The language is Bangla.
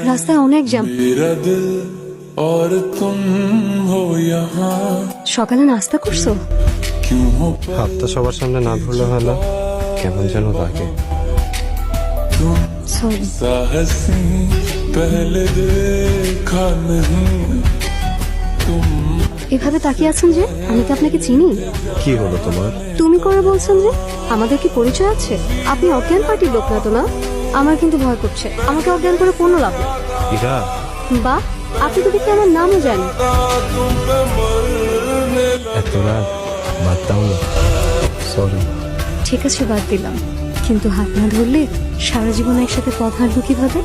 রাস্তায় অনেক জ্যাম। সকালে নাস্তা করছো? হাতটা সবার সামনে না ধরলে হয় না, কেমন যেন লাগে। সরি। এভাবে তাকিয়ে আছেন যে, আমি কি আপনাকে চিনি? কি হলো তোমার? তুমি করে বলছেন যে, আমাদের কি পরিচয় আছে? আপনি অজ্ঞান পার্টির লোক না তো না? আমার কিন্তু ভয় করছে, আমাকে অজ্ঞান করে কোনো লাভ নেই। ইরা, বা আপনি তো দেখি আমার নামও জানেন। এত রাত বাদ দাও না, সরি। ঠিক আছে, বাদ দিলাম, কিন্তু হাত না ধরলে সারা জীবন একসাথে পথ হাঁটবো কিভাবে?